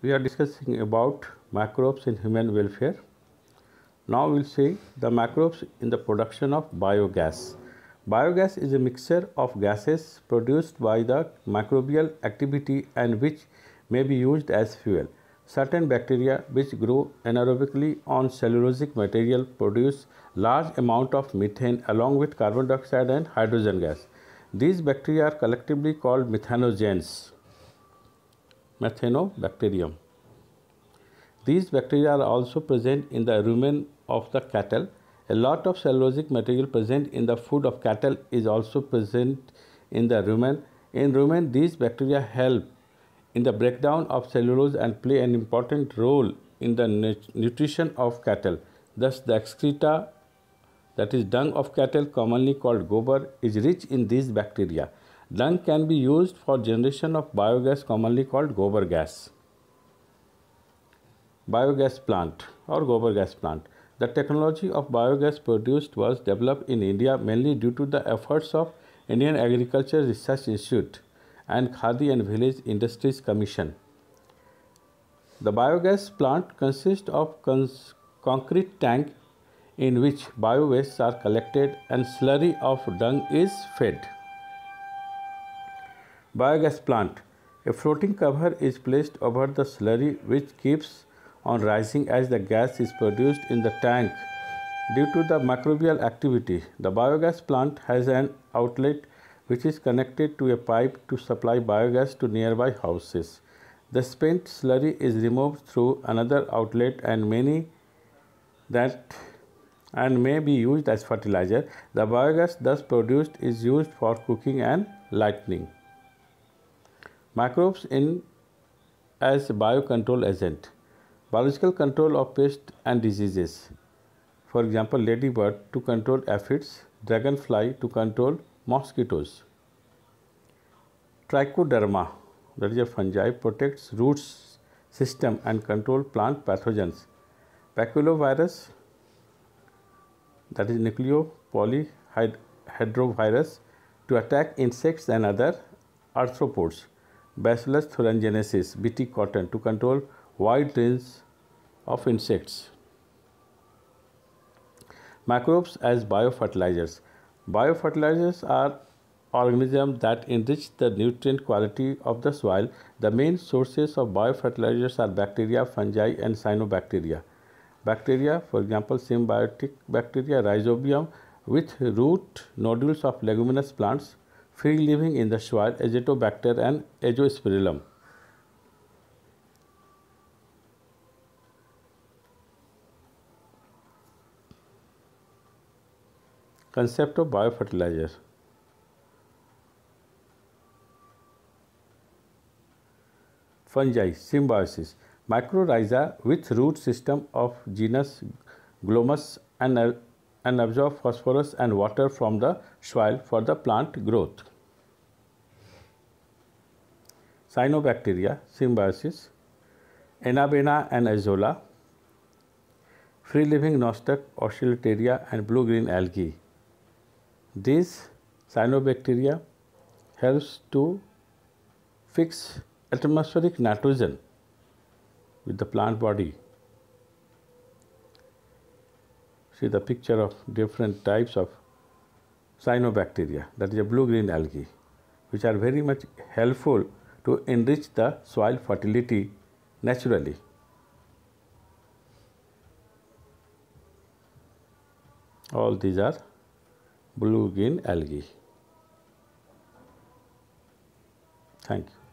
We are discussing about microbes in human welfare. Now we'll see the microbes in the production of biogas. Biogas is a mixture of gases produced by the microbial activity and which may be used as fuel. Certain bacteria which grow anaerobically on cellulosic material produce large amount of methane along with carbon dioxide and hydrogen gas. These bacteria are collectively called methanogens. Methanobacterium. These bacteria are also present in the rumen of the cattle. A lot of cellulosic material present in the food of cattle is also present in the rumen. In rumen, these bacteria help in the breakdown of cellulose and play an important role in the nutrition of cattle. Thus, the excreta, that is dung of cattle, commonly called gobar, is rich in these bacteria. Dung can be used for generation of biogas, commonly called gobar gas. Biogas plant or gobar gas plant. The technology of biogas produced was developed in India mainly due to the efforts of Indian Agriculture Research Institute and Khadi and Village Industries Commission. The biogas plant consists of concrete tank in which bio-wastes are collected and slurry of dung is fed. Biogas plant. A floating cover is placed over the slurry which keeps on rising as the gas is produced in the tank. Due to the microbial activity, the biogas plant has an outlet which is connected to a pipe to supply biogas to nearby houses. The spent slurry is removed through another outlet and may be used as fertilizer. The biogas thus produced is used for cooking and lighting. Microbes as biocontrol agent. Biological control of pests and diseases. For example, ladybird to control aphids, dragonfly to control mosquitoes. Trichoderma, that is a fungi, protects roots system and control plant pathogens. Baculovirus, that is nucleopolyhedrovirus, to attack insects and other arthropods. Bacillus thuringiensis, Bt cotton, to control wide range of insects. Microbes as biofertilizers. Biofertilizers are organisms that enrich the nutrient quality of the soil. The main sources of biofertilizers are bacteria, fungi, and cyanobacteria. Bacteria, for example, symbiotic bacteria, rhizobium, with root nodules of leguminous plants, free living in the soil, azotobacter and azospirillum. Concept of biofertilizer. Fungi, symbiosis. Mycorrhiza with root system of genus Glomus and absorb phosphorus and water from the soil for the plant growth. Cyanobacteria, symbiosis. Anabaena and Azolla. Free-living nostoc, oscillatoria and blue-green algae. These cyanobacteria helps to fix atmospheric nitrogen with the plant body. See the picture of different types of cyanobacteria, that is a blue-green algae, which are very much helpful to enrich the soil fertility naturally. All these are blue-green algae. Thank you.